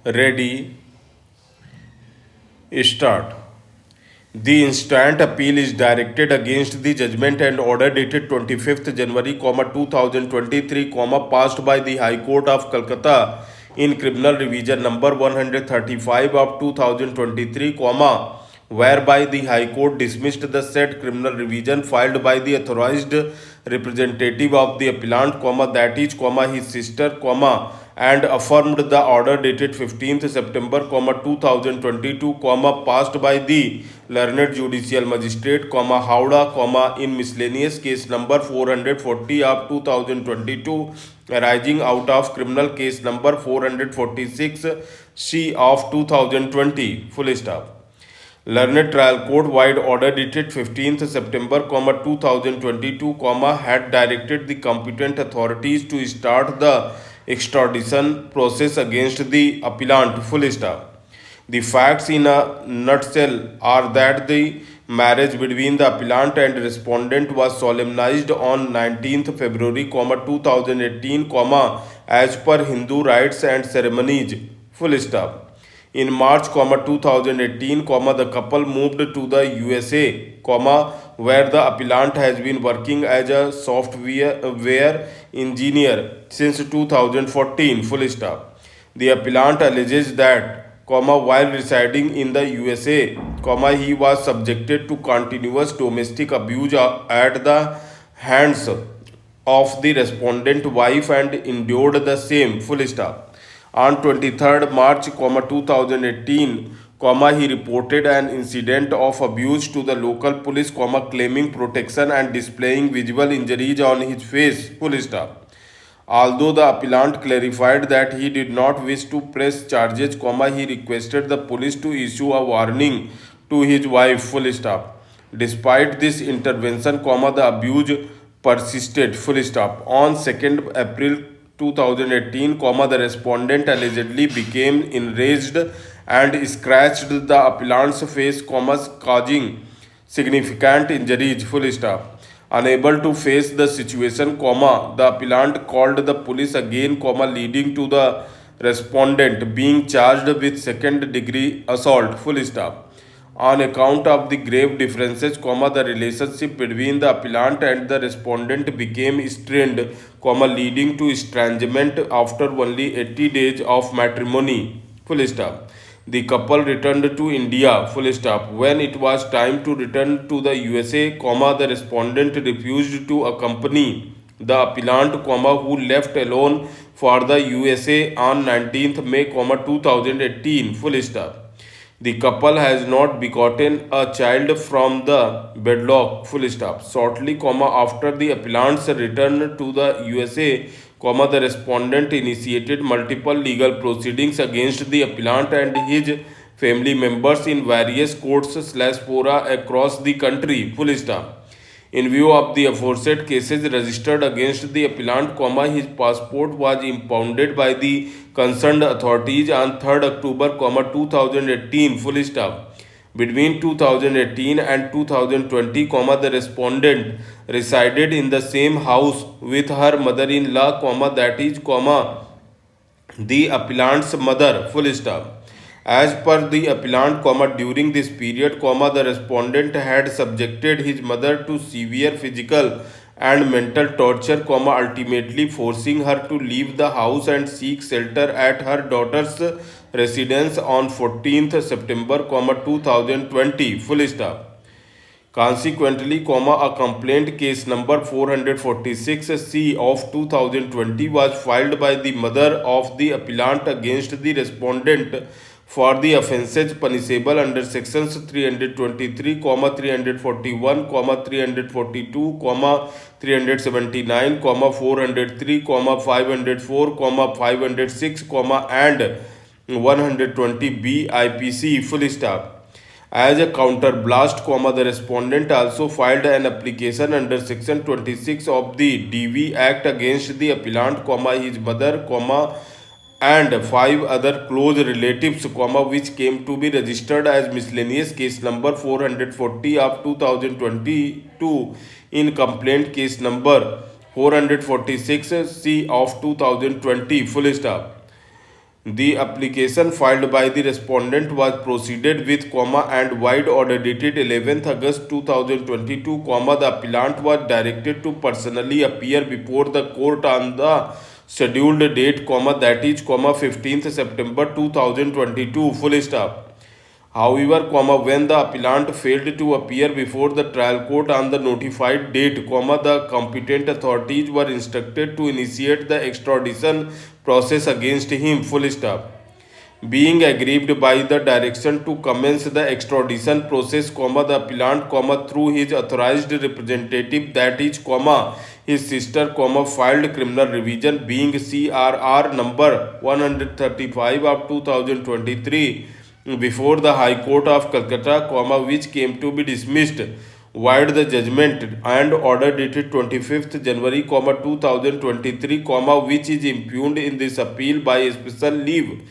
Ready, start. The instant appeal is directed against the judgment and order dated 25th January, 2023, passed by the High Court of Calcutta in Criminal Revision number 135 of 2023, whereby the High Court dismissed the said criminal revision filed by the authorized representative of the appellant, that is, his sister, and affirmed the order dated 15th September, 2022, passed by the learned judicial magistrate, Howrah, in miscellaneous case number 440 of 2022, arising out of criminal case number 446 C of 2020. Full stop. Learned Trial Court wide order dated 15th September, 2022, had directed the competent authorities to start the extradition process against the appellant. Full stop. The facts in a nutshell are that the marriage between the appellant and respondent was solemnized on 19th February, 2018, as per Hindu rites and ceremonies. Full stop. In March, 2018, the couple moved to the USA, where the appellant has been working as a software engineer since 2014. Full stop. The appellant alleges that, while residing in the USA, he was subjected to continuous domestic abuse at the hands of the respondent wife and endured the same. Full stop. On 23rd March, 2018, he reported an incident of abuse to the local police, claiming protection and displaying visible injuries on his face. Full stop. Although the appellant clarified that he did not wish to press charges, he requested the police to issue a warning to his wife. Full stop. Despite this intervention, the abuse persisted. Full stop. On 2nd April 2018, the respondent allegedly became enraged and scratched the appellant's face, causing significant injuries. Full stop. Unable to face the situation, the appellant called the police again, leading to the respondent being charged with second degree assault. Full stop. On account of the grave differences, the relationship between the appellant and the respondent became strained, leading to estrangement after only 80 days of matrimony. Full stop. The couple returned to India. Full stop. When it was time to return to the USA, the respondent refused to accompany the appellant, who left alone for the USA on 19th May, 2018. Full stop. The couple has not begotten a child from the wedlock. Full stop. Shortly, after the appellant's return to the USA, the respondent initiated multiple legal proceedings against the appellant and his family members in various courts/fora across the country. Full stop. In view of the aforesaid cases registered against the appellant, his passport was impounded by the concerned authorities on 3rd October, 2018. Full stop. Between 2018 and 2020, the respondent resided in the same house with her mother-in-law, that is, the appellant's mother. Full stop. As per the appellant, during this period, the respondent had subjected his mother to severe physical and mental torture, ultimately forcing her to leave the house and seek shelter at her daughter's residence on 14th September, 2020. Full stop. Consequently, a complaint case number 446 C of 2020 was filed by the mother of the appellant against the respondent for the offences punishable under sections 323, 341, 342, 379, 403, 504, 506, and 120B IPC. Full stop. As a counterblast, the respondent also filed an application under Section 26 of the DV Act against the appellant, his mother, and 5 other close relatives, which came to be registered as miscellaneous case number 440 of 2022 in complaint case number 446 C of 2020. Full stop. The application filed by the respondent was proceeded with, and wide order dated 11th August 2022, the appellant was directed to personally appear before the court on the scheduled date, that is, 15th September 2022, full stop. However, when the appellant failed to appear before the trial court on the notified date, the competent authorities were instructed to initiate the extradition process against him, full stop. Being aggrieved by the direction to commence the extradition process, the appellant, through his authorized representative, that is, his sister, filed criminal revision being CRR number 135 of 2023 before the High Court of Calcutta, which came to be dismissed, void the judgment and order dated 25th January, 2023, which is impugned in this appeal by special leave,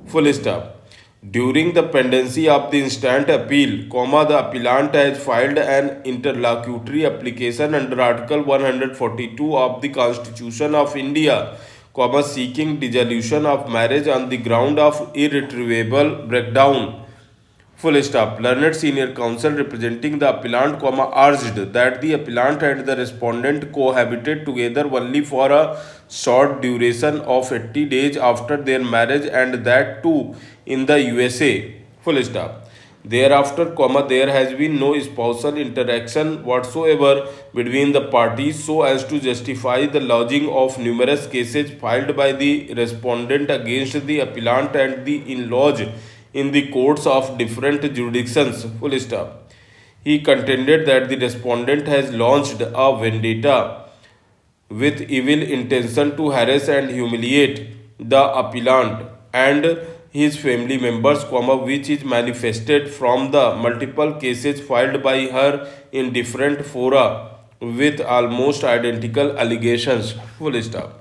full stop. During the pendency of the instant appeal, the appellant has filed an interlocutory application under Article 142 of the Constitution of India, seeking dissolution of marriage on the ground of irretrievable breakdown. Full stop. Learned senior counsel representing the appellant, urged that the appellant and the respondent cohabited together only for a short duration of 80 days after their marriage, and that too in the USA. Full stop. Thereafter, there has been no spousal interaction whatsoever between the parties so as to justify the lodging of numerous cases filed by the respondent against the appellant and the in-laws in the courts of different jurisdictions. Full stop. He contended that the respondent has launched a vendetta with evil intention to harass and humiliate the appellant and his family members, which is manifested from the multiple cases filed by her in different fora with almost identical allegations. Full stop.